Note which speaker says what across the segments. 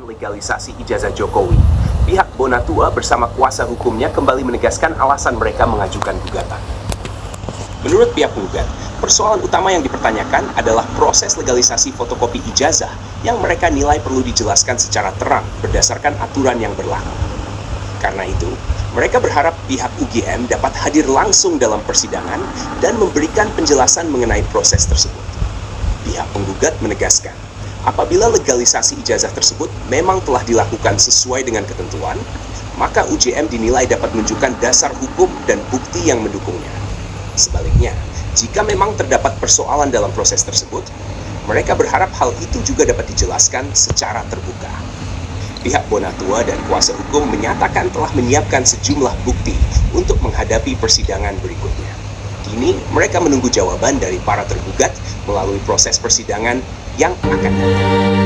Speaker 1: penolakan legalisasi ijazah Jokowi, pihak Bonatua bersama kuasa hukumnya kembali menegaskan alasan mereka mengajukan gugatan. Menurut pihak penggugat, persoalan utama yang dipertanyakan adalah proses legalisasi fotokopi ijazah yang mereka nilai perlu dijelaskan secara terang berdasarkan aturan yang berlaku. Karena itu, mereka berharap pihak UGM dapat hadir langsung dalam persidangan dan memberikan penjelasan mengenai proses tersebut. Pihak penggugat menegaskan, apabila legalisasi ijazah tersebut memang telah dilakukan sesuai dengan ketentuan, maka UGM dinilai dapat menunjukkan dasar hukum dan bukti yang mendukungnya. Sebaliknya, jika memang terdapat persoalan dalam proses tersebut, mereka berharap hal itu juga dapat dijelaskan secara terbuka. Pihak Bonatua dan kuasa hukum menyatakan telah menyiapkan sejumlah bukti untuk menghadapi persidangan berikutnya. Kini, mereka menunggu jawaban dari para tergugat melalui proses persidangan yang akan datang.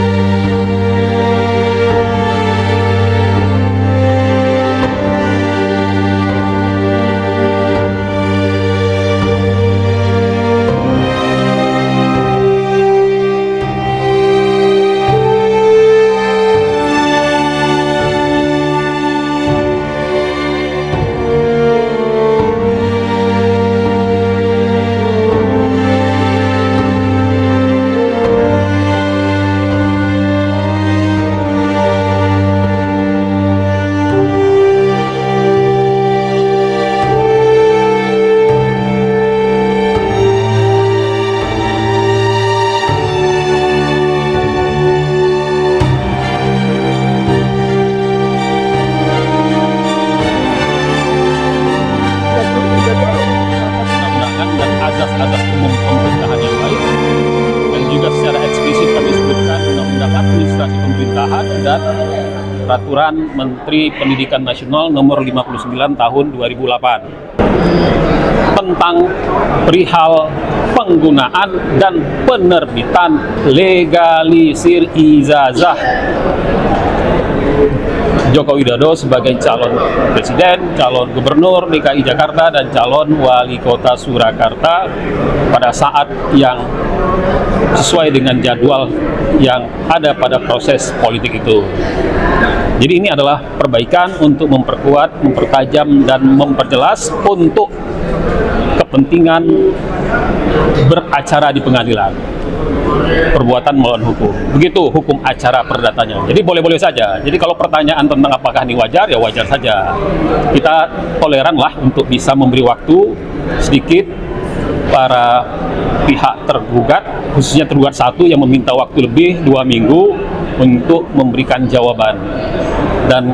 Speaker 2: Azas umum pemerintahan yang baik, dan juga secara eksplisit kami sebutkan Undang-Undang Administrasi Pemerintahan dan Peraturan Menteri Pendidikan Nasional Nomor 59 Tahun 2008 tentang perihal penggunaan dan penerbitan legalisir ijazah Joko Widodo sebagai calon presiden, calon gubernur DKI Jakarta, dan calon wali kota Surakarta pada saat yang sesuai dengan jadwal yang ada pada proses politik itu. Jadi ini adalah perbaikan untuk memperkuat, mempertajam, dan memperjelas untuk kepentingan beracara di pengadilan. Perbuatan melawan hukum. Begitu hukum acara perdatanya. Jadi boleh-boleh saja. Jadi kalau pertanyaan tentang apakah ini wajar, ya wajar saja. Kita toleran lah untuk bisa memberi waktu sedikit para pihak tergugat, khususnya tergugat satu yang meminta waktu lebih 2 minggu untuk memberikan jawaban. Dan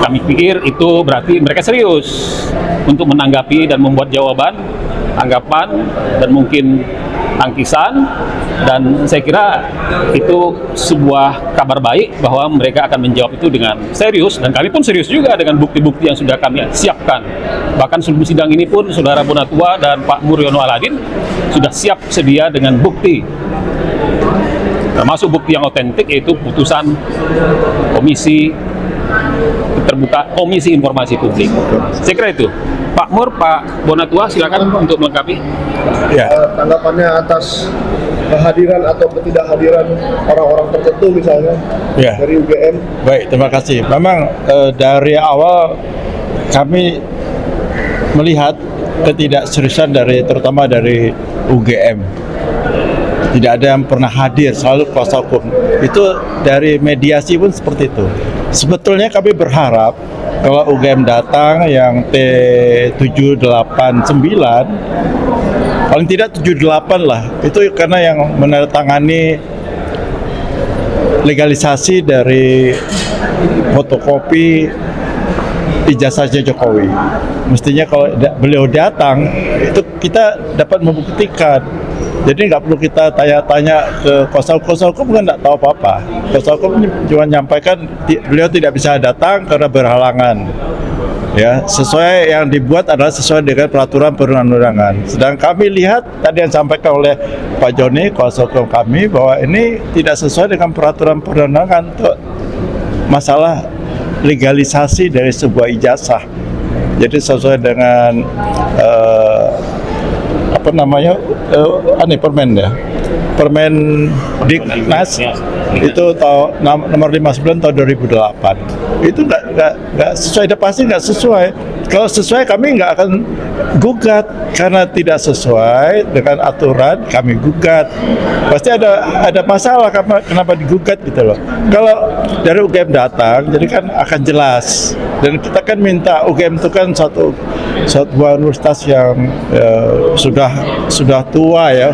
Speaker 2: kami pikir itu berarti mereka serius untuk menanggapi dan membuat jawaban, anggapan, dan mungkin angkisan. Dan saya kira itu sebuah kabar baik bahwa mereka akan menjawab itu dengan serius, dan kami pun serius juga dengan bukti-bukti yang sudah kami siapkan. Bahkan sebelum sidang ini pun Saudara Bonatua dan Pak Muryono Aladin sudah siap sedia dengan bukti, termasuk bukti yang otentik, yaitu putusan Komisi Terbuka, Komisi Informasi Publik. Saya kira itu. Pak Mur, Pak Bonatua, silakan untuk melengkapi.
Speaker 3: Ya. Tanggapannya atas kehadiran atau ketidakhadiran orang-orang tertentu misalnya dari UGM.
Speaker 4: Baik, terima kasih. Memang dari awal kami melihat ketidakseriusan terutama dari UGM. Tidak ada yang pernah hadir, selalu kuasa hukum. Itu dari mediasi pun seperti itu. Sebetulnya kami berharap kalau UGM datang yang T789, paling tidak 78 lah, itu karena yang menandatangani legalisasi dari fotokopi ijazahnya Jokowi. Mestinya kalau beliau datang, itu kita dapat membuktikan. Jadi nggak perlu kita tanya-tanya ke kuasa hukum kan nggak tahu apa-apa. Kuasa hukum cuma menyampaikan beliau tidak bisa datang karena berhalangan. Ya, sesuai yang dibuat adalah sesuai dengan peraturan perundang-undangan. Sedang kami lihat tadi yang disampaikan oleh Pak Joni, kuasa hukum kami, bahwa ini tidak sesuai dengan peraturan perundang-undangan untuk masalah legalisasi dari sebuah ijazah. Jadi sesuai dengan Permen ya, Permen Diknas Itu nomor 59 tahun 2008. Itu nggak sesuai, pasti nggak sesuai. Kalau sesuai kami nggak akan gugat, karena tidak sesuai dengan aturan kami gugat. Pasti ada masalah kenapa digugat gitu loh. Kalau dari UGM datang, jadi kan akan jelas. Dan kita kan minta, UGM itu kan satu universitas yang sudah tua ya,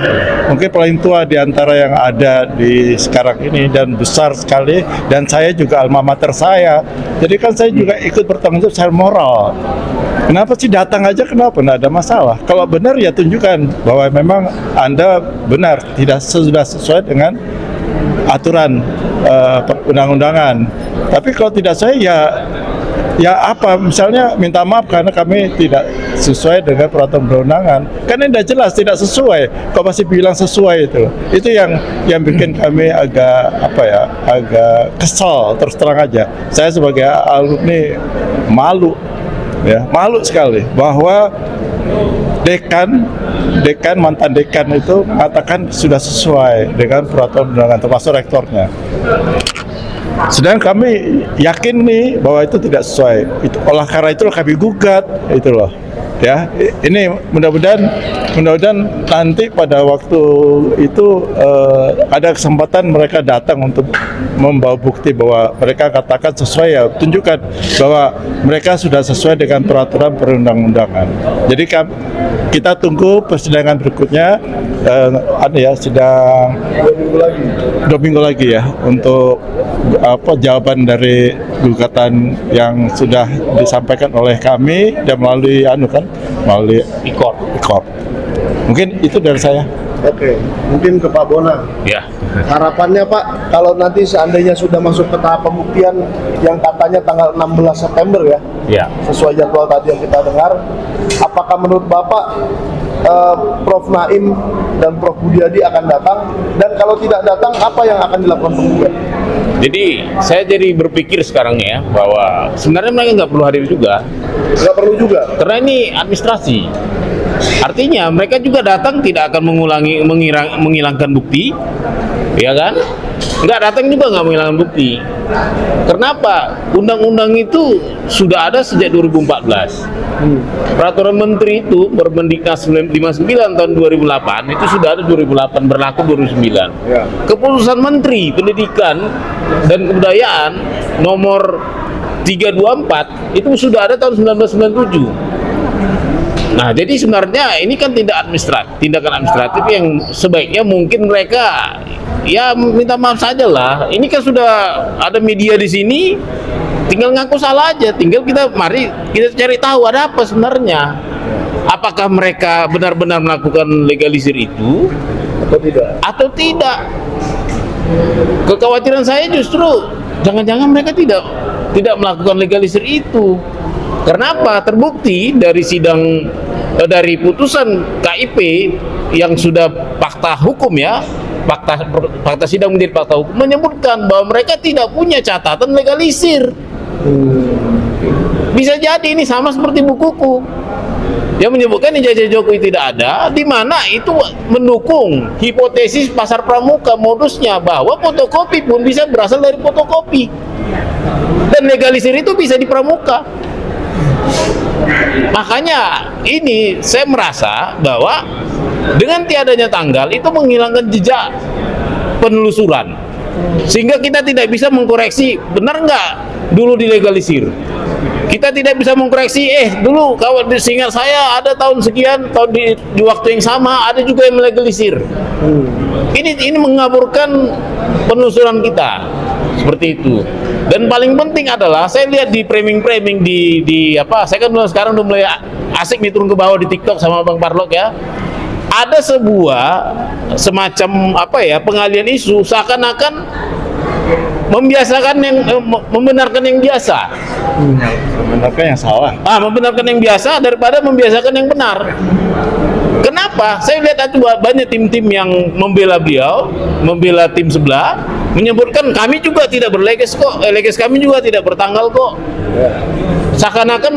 Speaker 4: mungkin paling tua di antara yang ada di sekarang ini dan besar sekali. Dan saya juga alma mater saya, jadi kan saya juga ikut bertanggung jawab secara moral. Kenapa sih datang aja, kenapa? Nggak ada masalah. Kalau benar ya tunjukkan bahwa memang Anda benar, tidak sudah sesuai dengan aturan undang-undangan. Tapi kalau tidak sesuai ya apa, misalnya minta maaf karena kami tidak sesuai dengan peraturan perundangan. Kan ini sudah jelas tidak sesuai, kok masih bilang sesuai itu yang bikin kami agak kesal, terus terang aja. Saya sebagai alumni malu sekali bahwa mantan dekan itu mengatakan sudah sesuai dengan peraturan undangan, termasuk rektornya. Sedang kami yakin nih bahwa itu tidak sesuai. Oleh karena itu kami gugat itu loh. Ya, ini mudah-mudahan nanti pada waktu itu ada kesempatan mereka datang untuk membawa bukti bahwa mereka katakan sesuai, ya tunjukkan bahwa mereka sudah sesuai dengan peraturan perundang-undangan. Jadi kita tunggu persidangan berikutnya, sidang 2 minggu lagi ya, untuk jawaban dari gugatan yang sudah disampaikan oleh kami dan melalui ICOR. Mungkin itu dari saya.
Speaker 3: Oke, mungkin ke Pak Bona.
Speaker 2: Ya.
Speaker 3: Harapannya Pak, kalau nanti seandainya sudah masuk ke tahap pembuktian yang katanya tanggal 16 September ya, sesuai jadwal tadi yang kita dengar, apakah menurut Bapak Prof. Naim dan Prof. Budiadi akan datang, dan kalau tidak datang apa yang akan dilakukan penggugat?
Speaker 5: Jadi saya jadi berpikir sekarang ya, bahwa sebenarnya mereka nggak perlu hadir juga.
Speaker 3: Nggak perlu juga?
Speaker 5: Karena ini administrasi. Artinya mereka juga datang tidak akan menghilangkan bukti, ya kan? Nggak datang juga nggak menghilangkan bukti. Kenapa? Undang-undang itu sudah ada sejak 2014. Peraturan Menteri itu Permendiknas 59 tahun 2008 itu sudah ada 2008, berlaku 2009.
Speaker 3: Ya.
Speaker 5: Keputusan Menteri Pendidikan dan Kebudayaan nomor 324 itu sudah ada tahun 1997. Nah, jadi sebenarnya ini kan tindakan administratif yang sebaiknya mungkin mereka ya minta maaf saja lah. Ini kan sudah ada media di sini, tinggal ngaku salah aja. Tinggal mari kita cari tahu ada apa sebenarnya. Apakah mereka benar-benar melakukan legalisir itu atau tidak? Kekhawatiran saya justru jangan-jangan mereka tidak melakukan legalisir itu. Kenapa? Terbukti dari dari putusan KIP yang sudah fakta hukum ya, fakta sidang menjadi fakta hukum, menyebutkan bahwa mereka tidak punya catatan legalisir. Bisa jadi ini sama seperti bukuku yang menyebutkan ijazah Jokowi tidak ada, di mana itu mendukung hipotesis pasar pramuka modusnya bahwa fotokopi pun bisa berasal dari fotokopi dan legalisir itu bisa di pramuka. Makanya ini saya merasa bahwa dengan tiadanya tanggal itu menghilangkan jejak penelusuran, sehingga kita tidak bisa mengkoreksi benar nggak dulu dilegalisir. Kita tidak bisa mengkoreksi dulu kalau seingat saya ada tahun sekian, tahun di waktu yang sama ada juga yang melegalisir. Ini mengaburkan penelusuran kita seperti itu. Dan paling penting adalah saya lihat di framing di saya kan sekarang udah mulai asik nih turun ke bawah di TikTok sama Bang Parlok ya. Ada sebuah semacam pengalian isu seakan-akan membiasakan membenarkan yang biasa.
Speaker 4: Membenarkan yang salah.
Speaker 5: Membenarkan yang biasa daripada membiasakan yang benar. Kenapa? Saya lihat ada banyak tim-tim yang membela beliau, membela tim sebelah, menyebutkan kami juga tidak berleges kok, leges kami juga tidak bertanggal kok. seakan-akan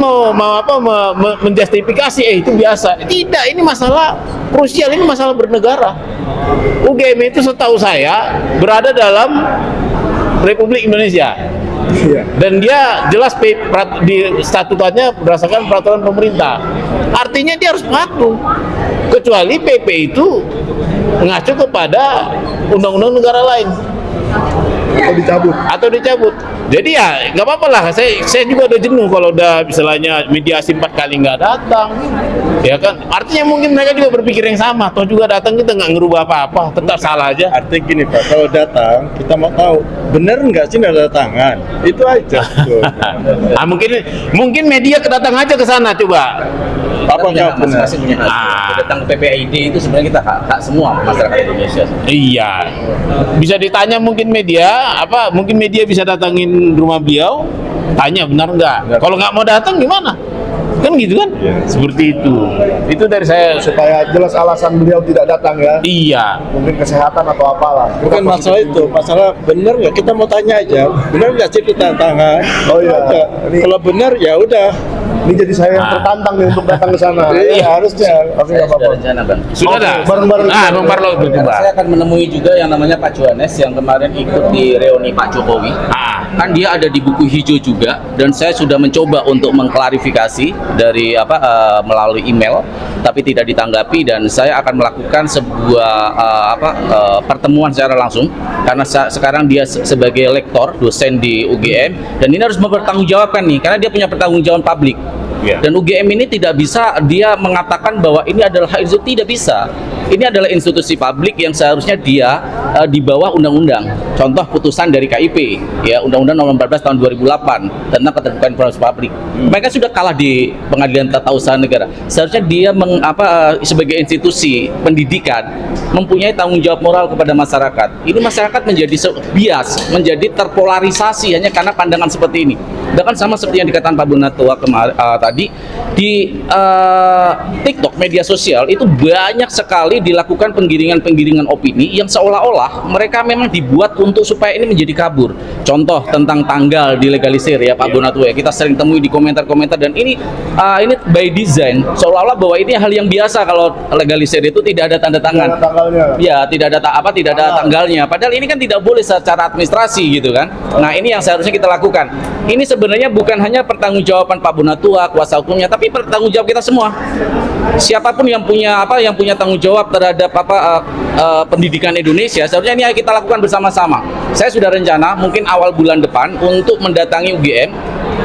Speaker 5: menjustifikasi itu biasa. Tidak, ini masalah krusial, ini masalah bernegara. UGM itu setahu saya berada dalam Republik Indonesia. Dan dia jelas di statutannya berdasarkan peraturan pemerintah. Artinya dia harus patuh. Kecuali PP itu mengacu kepada undang-undang negara lain. Atau dicabut. Jadi ya nggak apa-apa lah. Saya juga udah jenuh kalau udah misalnya mediasi 4 kali nggak datang, ya kan. Artinya mungkin mereka juga berpikir yang sama. Toh juga datang kita nggak ngerubah apa-apa, tetap salah aja.
Speaker 4: Artinya gini Pak, kalau datang kita mau tahu benar nggak sih nggak datangan, itu aja.
Speaker 5: Mungkin media kedatang aja ke sana coba.
Speaker 4: Apa nggak benar?
Speaker 6: Masing-masing punya hak. Datang ke PPID itu sebenarnya kita hak semua masyarakat Indonesia.
Speaker 5: Iya, bisa ditanya mungkin media, mungkin media bisa datangin rumah beliau, tanya benar nggak. Kalau nggak mau datang gimana? Kan gitu kan? Seperti itu. Itu dari saya.
Speaker 3: Supaya jelas alasan beliau tidak datang ya.
Speaker 5: Iya.
Speaker 3: Mungkin kesehatan atau apalah.
Speaker 4: Bukan masalah itu, masalah benar nggak, kita mau tanya aja, benar nggak sih ditantangan?
Speaker 3: Oh iya.
Speaker 4: Kalau benar ya udah.
Speaker 3: Ini jadi saya yang tertantang nih untuk datang ke sana.
Speaker 4: Iya, harusnya.
Speaker 3: Tapi nggak apa-apa.
Speaker 6: Rencana, Bang.
Speaker 5: Sudah ada.
Speaker 3: Bareng-bareng.
Speaker 5: Bang Parlo itu
Speaker 6: Karena
Speaker 5: coba.
Speaker 6: saya akan menemui juga yang namanya Pak Johannes yang kemarin ikut di reuni Pak Jokowi. Kan dia ada di buku hijau juga, dan saya sudah mencoba untuk mengklarifikasi dari melalui email, tapi tidak ditanggapi, dan saya akan melakukan sebuah pertemuan secara langsung karena sekarang dia sebagai lektor, dosen di UGM, dan ini harus mempertanggungjawabkan nih karena dia punya pertanggungjawaban publik. Dan UGM ini tidak bisa dia mengatakan bahwa ini adalah hak institusi, tidak bisa. Ini adalah institusi publik yang seharusnya dia di bawah undang-undang. Contoh putusan dari KIP, ya Undang-Undang Nomor 14 Tahun 2008 tentang keterbukaan informasi publik. Mereka sudah kalah di Pengadilan Tata Usaha Negara. Seharusnya dia sebagai institusi pendidikan mempunyai tanggung jawab moral kepada masyarakat. Ini masyarakat menjadi bias, menjadi terpolarisasi hanya karena pandangan seperti ini. Bahkan sama seperti yang dikatakan Pak Bonatua tadi di TikTok, media sosial itu banyak sekali dilakukan penggiringan opini yang seolah-olah mereka memang dibuat untuk supaya ini menjadi kabur. Contoh tentang tanggal dilegalisir ya Pak Bonatua, kita sering temui di komentar-komentar, dan ini by design seolah-olah bahwa ini hal yang biasa kalau legalisir itu tidak ada tanda tangan.
Speaker 3: Tidak ada tanggalnya.
Speaker 6: Ya, tidak ada tanggalnya. Padahal ini kan tidak boleh secara administrasi gitu kan. Nah, ini yang seharusnya kita lakukan. Ini sebenarnya bukan hanya pertanggungjawaban Pak Bonatua, kuasa hukumnya, tapi pertanggungjawab kita semua. Siapapun yang punya tanggung jawab terhadap pendidikan Indonesia, seharusnya ini kita lakukan bersama-sama. Saya sudah rencana mungkin awal bulan depan untuk mendatangi UGM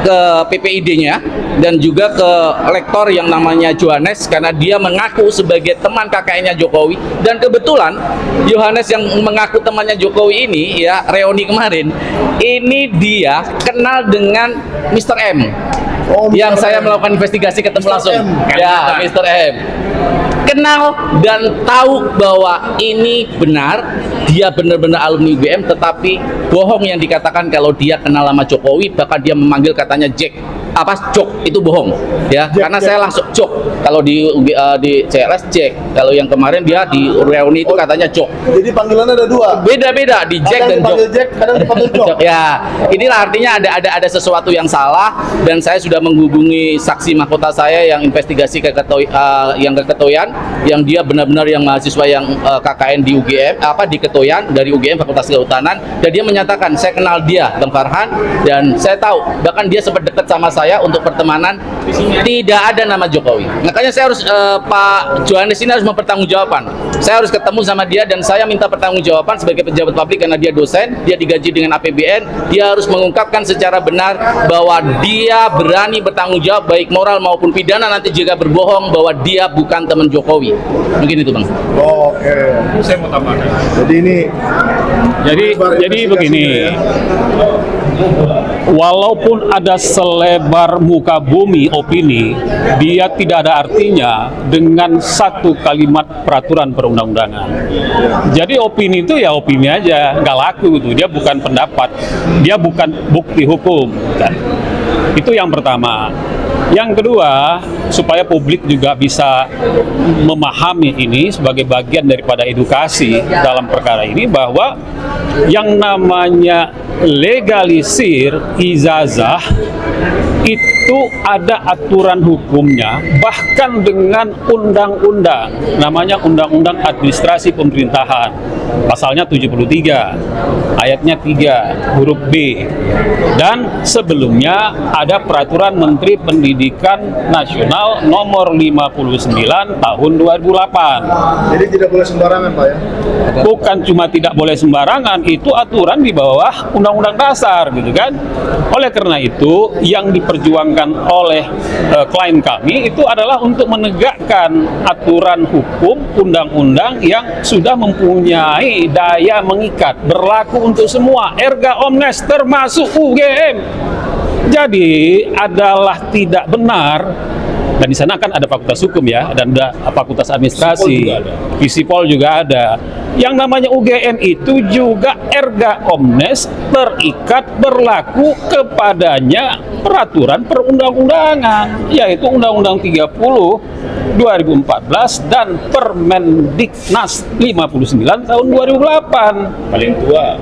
Speaker 6: ke PPID-nya dan juga ke lektor yang namanya Johannes karena dia mengaku sebagai teman KKN-nya Jokowi, dan kebetulan Johannes yang mengaku temannya Jokowi ini ya reuni kemarin ini dia kenal dengan Mr. M. Yang saya melakukan investigasi ketemu langsung. Ya, Mr. M. Kenal dan tahu bahwa ini benar, dia benar-benar alumni UGM, tetapi bohong yang dikatakan kalau dia kenal sama Jokowi, bahkan dia memanggil katanya Jok, itu bohong ya. Karena saya langsung Jok, kalau di CLS Jack, kalau yang kemarin dia di reuni itu katanya Jok.
Speaker 3: Jadi panggilannya ada dua.
Speaker 6: Beda-beda di Jack dan Jok.
Speaker 3: Kadang dipanggil Jok.
Speaker 6: Ya, inilah artinya ada sesuatu yang salah, dan saya sudah menghubungi saksi mahkota saya yang investigasi yang keketoyan, yang dia benar-benar yang mahasiswa yang KKN di UGM di Ketoyan dari UGM Fakultas Kehutanan, dan dia menyatakan saya kenal dia Bang Farhan, dan saya tahu bahkan dia sempat dekat sama saya untuk pertemanan, tidak ada nama Jokowi. Makanya saya harus Pak Johannes ini harus mempertanggungjawabkan. Saya harus ketemu sama dia, dan saya minta pertanggungjawaban sebagai pejabat publik karena dia dosen, dia digaji dengan APBN, dia harus mengungkapkan secara benar bahwa dia berani bertanggung jawab baik moral maupun pidana nanti jika berbohong bahwa dia bukan teman Jokowi. Mungkin itu Bang.
Speaker 3: Oke.
Speaker 2: Saya mau tambahkan.
Speaker 3: Jadi ini
Speaker 2: Jadi begini, walaupun ada selebar muka bumi opini, dia tidak ada artinya dengan satu kalimat peraturan perundang-undangan. Jadi opini itu ya opini aja, nggak laku gitu. Dia bukan pendapat, dia bukan bukti hukum. Kan? Itu yang pertama. Yang kedua, supaya publik juga bisa memahami ini sebagai bagian daripada edukasi dalam perkara ini, bahwa yang namanya legalisir ijazah itu ada aturan hukumnya, bahkan dengan undang-undang, namanya Undang-Undang Administrasi Pemerintahan, pasalnya 73, ayatnya 3, huruf B. Dan sebelumnya ada Peraturan Menteri Pendidikan Nasional nomor 59 tahun 2008.
Speaker 3: Jadi tidak boleh sembarangan, Pak ya?
Speaker 2: Bukan cuma tidak boleh sembarangan, itu aturan di bawah Undang-Undang Dasar, gitu kan. Oleh karena itu, yang diperjuangkan oleh klien kami itu adalah untuk menegakkan aturan hukum, undang-undang yang sudah mempunyai daya mengikat, berlaku untuk semua, erga omnes termasuk UGM. Jadi adalah tidak benar. Dan di sana kan ada fakultas hukum ya, dan ada fakultas administrasi, Visipol juga ada. Yang namanya UGM itu juga erga omnes, terikat, berlaku kepadanya peraturan perundang-undangan, yaitu Undang-Undang 30 2014 dan Permendiknas 59 tahun 2008.
Speaker 5: Paling tua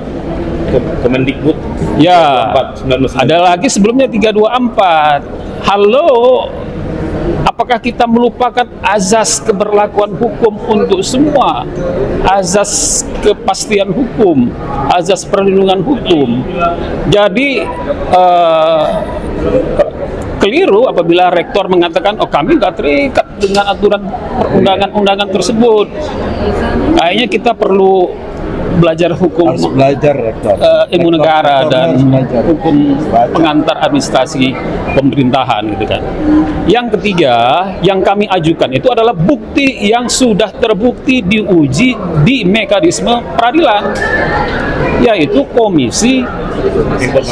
Speaker 5: Kemendikbud
Speaker 2: Ya,
Speaker 5: 19.
Speaker 2: ada lagi sebelumnya 324. Halo, apakah kita melupakan azas keberlakuan hukum untuk semua? Azas kepastian hukum, azas perlindungan hukum. Jadi keliru apabila rektor mengatakan, oh kami nggak terikat dengan aturan perundangan-undangan tersebut. Kayaknya kita perlu belajar hukum,
Speaker 4: Harus belajar rektor.
Speaker 2: ilmu negara
Speaker 4: Rektor
Speaker 2: dan
Speaker 4: harus belajar.
Speaker 2: hukum pengantar administrasi pemerintahan, gitu kan. Yang ketiga yang kami ajukan itu adalah bukti yang sudah terbukti diuji di mekanisme peradilan, yaitu Komisi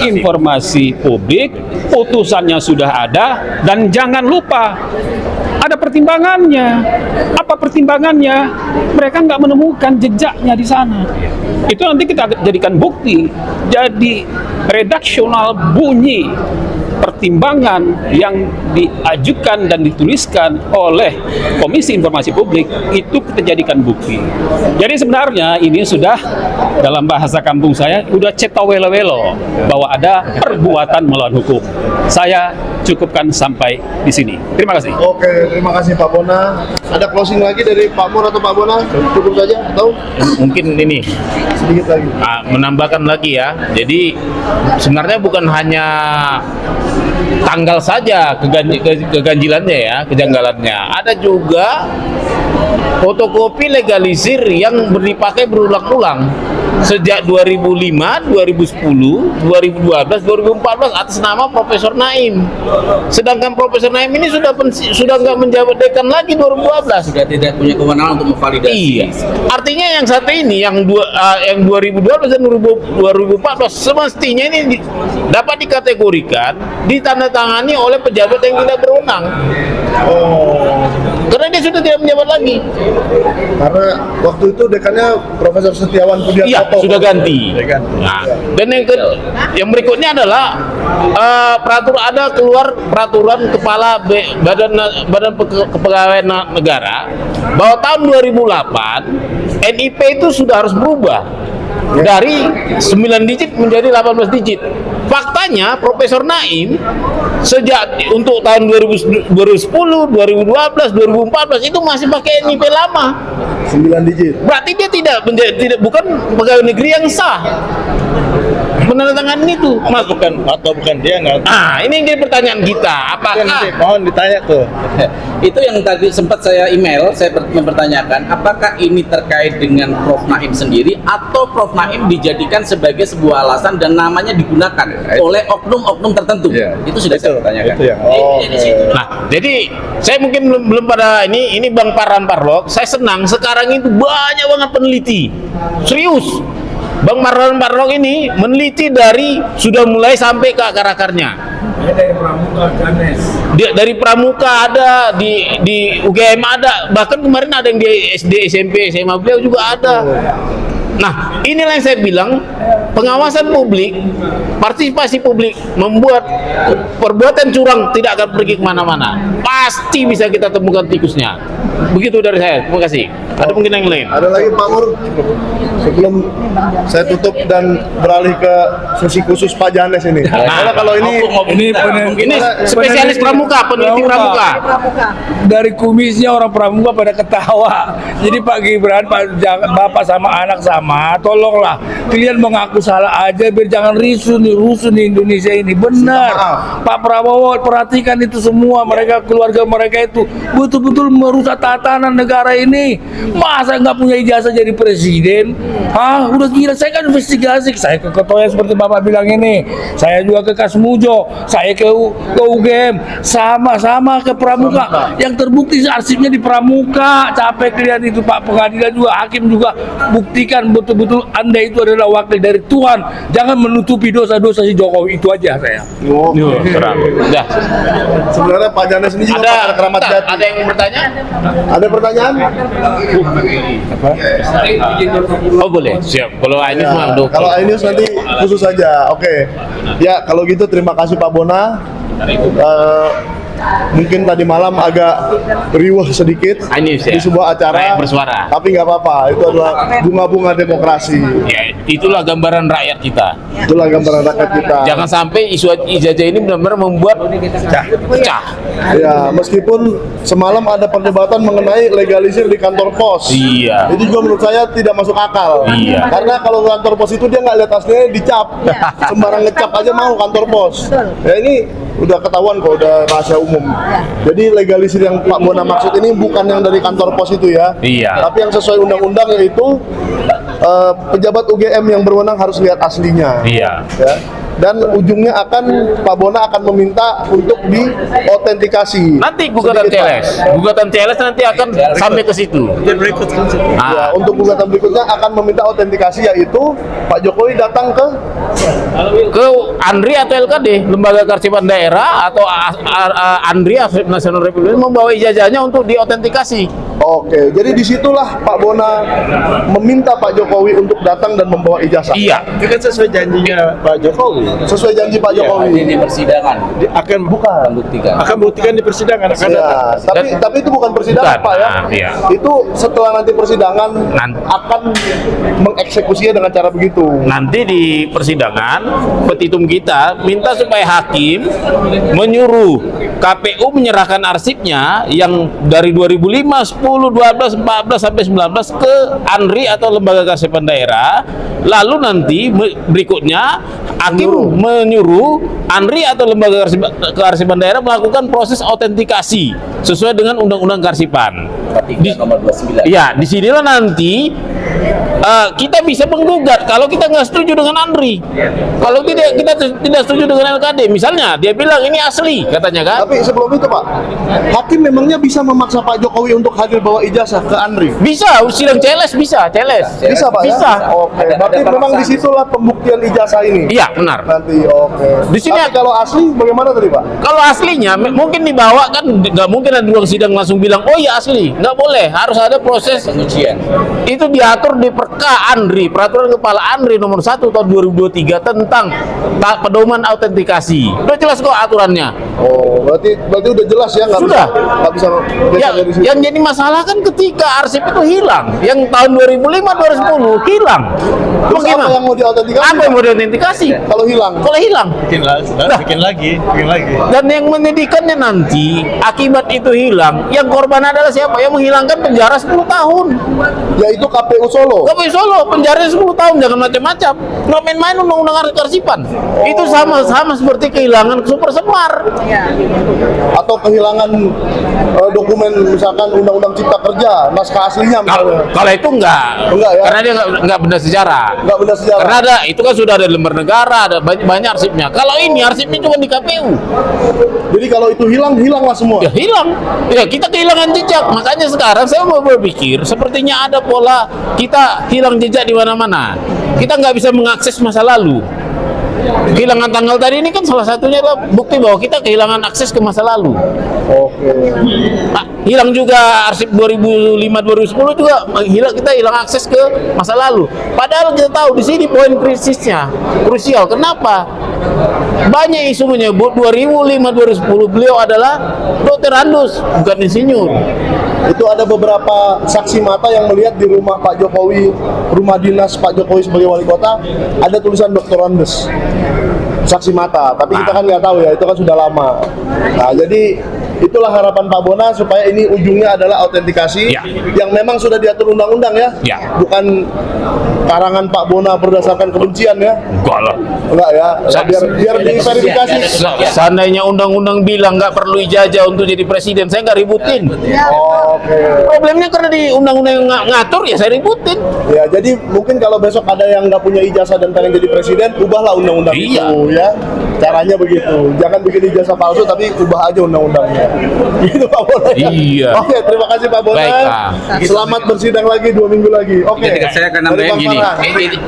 Speaker 2: Informasi Publik, putusannya sudah ada, dan jangan lupa ada pertimbangannya. Apa pertimbangannya? Mereka nggak menemukan jejaknya di sana. Itu nanti kita jadikan bukti. Jadi redaksional bunyi pertimbangan yang diajukan dan dituliskan oleh Komisi Informasi Publik itu kita jadikan bukti. Jadi sebenarnya ini sudah, dalam bahasa kampung saya, udah cetawelo-welo bahwa ada perbuatan melawan hukum. Saya cukupkan sampai di sini. Terima kasih.
Speaker 3: Oke, terima kasih Pak Bona. Ada closing lagi dari Pak Mur atau Pak Bona? Cukup saja atau
Speaker 5: Mungkin ini
Speaker 3: sedikit lagi?
Speaker 5: menambahkan lagi ya. Jadi sebenarnya bukan hanya tanggal saja keganjilannya ya, kejanggalannya. Ada juga fotokopi legalisir yang dipakai berulang-ulang sejak 2005, 2010, 2012, 2014 atas nama Profesor Naim. Sedangkan Profesor Naim ini sudah nggak menjabat dekan lagi 2012.
Speaker 6: Sudah tidak punya kewenangan untuk memvalidasi.
Speaker 5: Iya. Artinya yang satu ini yang 2012 dan 2014 semestinya ini dapat dikategorikan ditandatangani oleh pejabat yang tidak berwenang. Karena dia sudah tidak menjabat lagi.
Speaker 3: Karena waktu itu dekannya Profesor Setiawan Pudiarto.
Speaker 5: Iya, sudah ganti. Nah, dan yang berikutnya adalah keluar peraturan kepala Badan Kepegawaian Negara bahwa tahun 2008 NIP itu sudah harus berubah dari 9 digit menjadi 18 digit. Faktanya Profesor Naim sejak untuk tahun 2010, 2012, 2014 itu masih pakai NIP lama.
Speaker 3: 9 digit.
Speaker 5: Berarti dia bukan pegawai negeri yang sah menandatangani itu.
Speaker 4: Atau bukan dia nggak?
Speaker 5: Ini yang jadi pertanyaan kita. Apakah
Speaker 4: Mohon ditanya tuh.
Speaker 6: Itu yang tadi sempat saya email, saya mempertanyakan apakah ini terkait dengan Prof. Naim sendiri atau Prof. Naim dijadikan sebagai sebuah alasan dan namanya digunakan oleh oknum-oknum tertentu.
Speaker 4: Iya.
Speaker 6: Itu sudah saya pertanyakan.
Speaker 4: Itu yang.
Speaker 5: Nah, jadi saya mungkin belum pada ini Bang Parhan Parlok. Saya senang sekarang itu banyak banget peneliti. Serius. Bang Parhan Parlok ini meneliti sudah mulai sampai ke akar-akarnya.
Speaker 7: Dari Pramuka ke Anes.
Speaker 5: Dari Pramuka ada, di UGM ada, bahkan kemarin ada yang di SD, SMP, SMA beliau juga ada. Nah, inilah yang saya bilang, pengawasan publik, partisipasi publik membuat perbuatan curang tidak akan pergi kemana-mana. Pasti bisa kita temukan tikusnya. Begitu dari saya. Terima kasih. Ada mungkin yang lain?
Speaker 3: Ada lagi Pak Mur? Sebelum saya tutup dan beralih ke sesi khusus Pak Janes ini. Karena kalau ini
Speaker 5: Ini spesialis pramuka, peneliti pramuka.
Speaker 7: Dari kumisnya orang pramuka pada ketawa. Jadi Pak Gibran, Bapak sama anak sama, tolonglah kalian mengaku salah aja biar jangan rusuh nih Indonesia ini. Benar. Pak Prabowo perhatikan itu semua, mereka keluarga mereka itu betul-betul merusak tatanan negara ini. Masa nggak punya ijazah jadi presiden? Hah, udah gila. Saya kan investigasi, saya ke Ketua seperti Bapak bilang ini, saya juga ke Kasmujo, saya ke UGM, sama-sama ke Pramuka. Yang terbukti arsipnya di Pramuka. Capek lihat itu Pak, pengadilan juga, hakim juga buktikan betul-betul Anda itu adalah wakil dari Tuhan. Jangan menutupi dosa-dosa si Jokowi, itu aja saya.
Speaker 5: Udah.
Speaker 3: sebenarnya Pak Janes ini juga pakar keramat jati.
Speaker 5: Ada yang bertanya?
Speaker 3: Ada pertanyaan?
Speaker 5: Oh boleh, siap. Kalau ini semua
Speaker 3: Kalau Ainius nanti khusus saja. Oke. Ya, kalau gitu terima kasih Pak Bona. Mungkin tadi malam agak riuh sedikit
Speaker 5: Ainius, ya.
Speaker 3: di sebuah acara,
Speaker 5: Rakyat bersuara.
Speaker 3: tapi nggak apa-apa. Itu adalah bunga-bunga demokrasi.
Speaker 5: Ya, itulah gambaran rakyat kita.
Speaker 3: Itulah gambaran rakyat kita.
Speaker 5: Jangan sampai isu ijazah ini benar-benar membuat pecah.
Speaker 3: Ya, meskipun semalam ada perdebatan mengenai legalisir di kantor pos.
Speaker 5: Iya.
Speaker 3: Itu juga menurut saya tidak masuk akal.
Speaker 5: Iya.
Speaker 3: Karena kalau kantor pos itu dia nggak lihat aslinya, dicap. Sembarang ngecap aja mau kantor pos. Ya ini udah ketahuan kok, udah rahasia umum. Jadi legalisir yang Pak Bona maksud ini bukan yang dari kantor pos itu ya.
Speaker 5: Iya.
Speaker 3: Tapi yang sesuai undang-undang, yaitu pejabat UGM yang berwenang harus lihat aslinya.
Speaker 5: Iya.
Speaker 3: Ya. Dan ujungnya Pak Bona akan meminta untuk diautentikasi.
Speaker 5: Nanti gugatan CLS nanti akan sampai ke situ.
Speaker 3: Ya, untuk gugatan berikutnya akan meminta autentikasi, yaitu Pak Jokowi datang ke
Speaker 5: ANDRI atau LKD, Lembaga Kearsipan Daerah, atau ANDRI, Arsip Nasional Republik, membawa ijazahnya untuk diautentikasi.
Speaker 3: Oke, jadi disitulah Pak Bona meminta Pak Jokowi untuk datang dan membawa ijazah.
Speaker 5: Iya.
Speaker 4: Itu kan sesuai janjinya Pak Jokowi.
Speaker 3: Sesuai janji Pak Jokowi.
Speaker 6: Di persidangan
Speaker 4: Akan
Speaker 6: membuktikan.
Speaker 4: akan buktikan di persidangan akan datang.
Speaker 3: Ya, tapi itu bukan persidangan
Speaker 5: Bukan.
Speaker 3: Pak ya.
Speaker 5: Iya.
Speaker 3: Itu setelah nanti persidangan akan mengeksekusinya dengan cara begitu.
Speaker 5: Nanti di persidangan petitum kita minta supaya hakim menyuruh KPU menyerahkan arsipnya yang dari 2005, 10, 12, 14 sampai 19 ke ANDRI atau Lembaga Kearsipan Daerah. Lalu nanti berikutnya hakim menyuruh ANDRI atau Lembaga Kearsipan Daerah melakukan proses autentikasi sesuai dengan Undang-Undang Kearsipan.
Speaker 6: Nomor 29.
Speaker 5: Ya, disinilah nanti kita bisa menggugat kalau kita nggak setuju dengan ANDRI. Kalau kita tidak setuju dengan LKD, misalnya dia bilang ini asli, katanya kan.
Speaker 3: Tapi sebelum itu Pak, hakim memangnya bisa memaksa Pak Jokowi untuk hadir bawa ijazah ke ANDRI?
Speaker 5: Bisa, sidang CLS bisa,
Speaker 3: Bisa Pak
Speaker 5: Bisa.
Speaker 3: ya? Oke, berarti memang disitulah pembuktian ijazah ini.
Speaker 5: Iya, benar.
Speaker 3: Nanti oke.
Speaker 5: Di sini-
Speaker 3: Tapi kalau asli bagaimana tadi Pak?
Speaker 5: Kalau aslinya mungkin dibawa kan, nggak mungkin ada ruang sidang langsung bilang oh ya asli, nggak boleh, harus ada proses
Speaker 6: Pengujian.
Speaker 5: itu diatur di Perka ANDRI, Peraturan Kepala ANDRI nomor 1 tahun 2023 tentang pedoman autentikasi. Udah jelas kok aturannya.
Speaker 3: Oh, berarti udah jelas ya, nggak
Speaker 5: Sudah.
Speaker 3: bisa
Speaker 5: Ya,
Speaker 3: geser dari situ.
Speaker 5: yang jadi masalah kan ketika arsip itu hilang, yang tahun 2005 2010 hilang.
Speaker 3: Terus apa yang mau diautentikasi?
Speaker 5: Apa yang mau diautentikasi?
Speaker 3: Kalau hilang?
Speaker 5: Kalau hilang.
Speaker 4: Bikin lagi.
Speaker 5: Dan yang menyedihkannya nanti akibat itu hilang, yang korban adalah siapa? Yang menghilangkan penjara 10 tahun.
Speaker 3: Yaitu KPU Solo.
Speaker 5: KPU Solo penjara 10 tahun, jangan macam-macam. Nggak main-main undang-undang kearsipan. Itu sama seperti kehilangan Super Semar.
Speaker 3: Atau kehilangan dokumen misalkan Undang-Undang Cipta Kerja, naskah aslinya misalnya.
Speaker 5: Kalau itu enggak
Speaker 3: Ya?
Speaker 5: karena dia enggak benda sejarah.
Speaker 3: Nggak benar sejarah.
Speaker 5: Karena itu kan sudah ada di lembar negara, ada banyak arsipnya. Kalau ini arsipnya cuma di KPU.
Speaker 3: Jadi kalau itu hilanglah semua.
Speaker 5: Ya hilang. Ya kita kehilangan jejak. Makanya sekarang saya mau berpikir sepertinya ada pola kita hilang jejak di mana-mana. Kita nggak bisa mengakses masa lalu. kehilangan tanggal tadi ini kan salah satunya adalah bukti bahwa kita kehilangan akses ke masa lalu.
Speaker 3: Oke.
Speaker 5: Hilang juga arsip 2005-2010 juga kita hilang akses ke masa lalu. Padahal kita tahu di sini poin krisisnya krusial. Kenapa? Banyak isu menyebut 2005-2010 beliau adalah Dr. Andus, bukan insinyur.
Speaker 3: Itu ada beberapa saksi mata yang melihat di rumah Pak Jokowi, rumah dinas Pak Jokowi sebagai wali kota, ada tulisan Dr. Andes. Saksi mata, tapi kita kan nggak tahu ya, itu kan sudah lama. Nah, jadi itulah harapan Pak Bona supaya ini ujungnya adalah autentikasi yang memang sudah diatur undang-undang ya, bukan karangan Pak Bona berdasarkan kebencian ya. Enggak ya, biar diverifikasi.
Speaker 5: Seandainya undang-undang bilang nggak perlu ijazah untuk jadi presiden, saya nggak ributin.
Speaker 3: Oke.
Speaker 5: Problemnya karena di undang-undang yang ngatur ya saya ributin.
Speaker 3: Ya, jadi mungkin kalau besok ada yang nggak punya ijazah dan pengen jadi presiden, ubahlah undang-undang itu ya. Caranya begitu. Jangan bikin ijazah palsu tapi ubah aja undang-undangnya. Gitu Pak Bona.
Speaker 5: Iya.
Speaker 3: Oke, terima kasih Pak Bona.
Speaker 5: Baik,
Speaker 3: Selamat bersidang lagi 2 minggu lagi. Oke.
Speaker 6: Saya akan nambahin gini.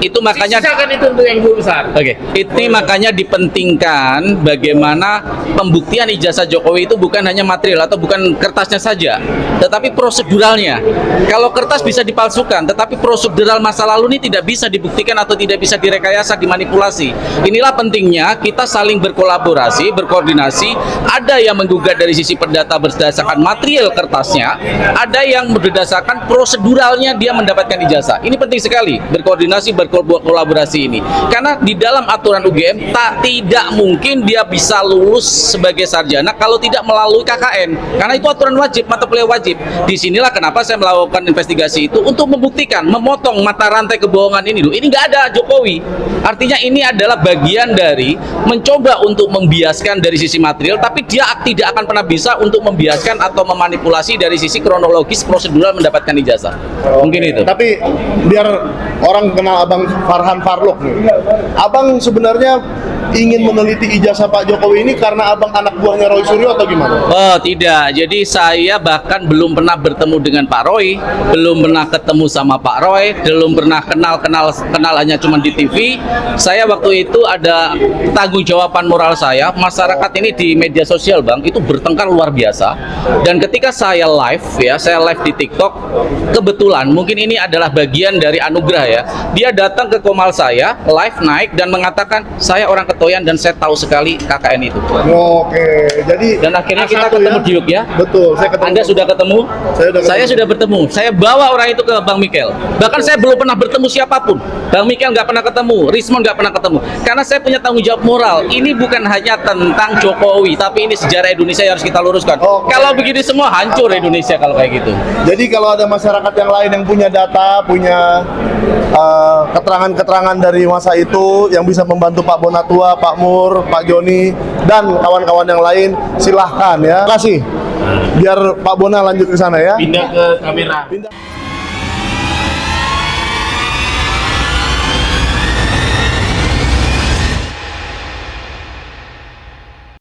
Speaker 6: Itu makanya
Speaker 5: Sisakan itu untuk yang guru besar.
Speaker 6: Ini makanya dipentingkan bagaimana pembuktian ijazah Jokowi itu bukan hanya material atau bukan kertasnya saja, tetapi proseduralnya. Kalau kertas bisa dipalsukan, tetapi prosedural masa lalu ini tidak bisa dibuktikan atau tidak bisa direkayasa, dimanipulasi. Inilah pentingnya kita saling berkolaborasi, berkoordinasi. Ada yang menggugat dari sisi perdata berdasarkan material kertasnya, ada yang berdasarkan proseduralnya dia mendapatkan ijazah. Ini penting sekali berkoordinasi, berkolaborasi ini. Karena di dalam aturan UGM tidak mungkin dia bisa lulus sebagai sarjana kalau tidak melalui KKN. Karena itu aturan wajib, mata kuliah wajib. Disinilah kenapa saya melakukan investigasi itu untuk membuktikan, memotong mata rantai kebohongan ini loh. Ini nggak ada Jokowi. Artinya ini adalah bagian dari mencoba untuk membiaskan dari sisi material, tapi dia tidak akan pernah bisa untuk membiaskan atau memanipulasi dari sisi kronologis prosedural mendapatkan ijazah. Mungkin itu.
Speaker 3: Tapi biar orang kenal Abang Farhan Farlok nih. Abang sebenarnya ingin meneliti ijazah Pak Jokowi ini karena abang anak buahnya Roy Suryo atau gimana?
Speaker 6: Oh tidak, jadi saya bahkan belum pernah bertemu dengan Pak Roy, belum pernah ketemu sama Pak Roy, belum pernah kenal hanya cuma di TV. Saya waktu itu ada tanggung jawaban moral saya, masyarakat ini di media sosial Bang, itu bertengkar luar biasa. Dan ketika saya live di TikTok, kebetulan mungkin ini adalah bagian dari anugerah ya. Dia datang ke komal saya, live naik dan mengatakan, saya orang Ketoyan dan saya tahu sekali KKN itu.
Speaker 3: Oke, jadi
Speaker 6: dan akhirnya kita ketemu di Yogyakarta.
Speaker 3: Betul, saya ketemu.
Speaker 6: Anda sudah ketemu? Saya sudah bertemu. Saya bawa orang itu ke Bang Mikel. Bahkan saya belum pernah bertemu siapapun. Bang Mikel nggak pernah ketemu, Rismon nggak pernah ketemu. Karena saya punya tanggung jawab moral. Ini bukan hanya tentang Jokowi, tapi ini sejarah Indonesia yang harus kita luruskan. Kalau begini semua hancur Indonesia kalau kayak gitu.
Speaker 3: Jadi kalau ada masyarakat yang lain yang punya data, punya keterangan-keterangan dari masa itu yang bisa membantu Pak Bonatua, Pak Mur, Pak Joni, dan kawan-kawan yang lain, silahkan ya. Terima kasih. Biar Pak Bona lanjut ke sana ya.
Speaker 5: Pindah ke kamera.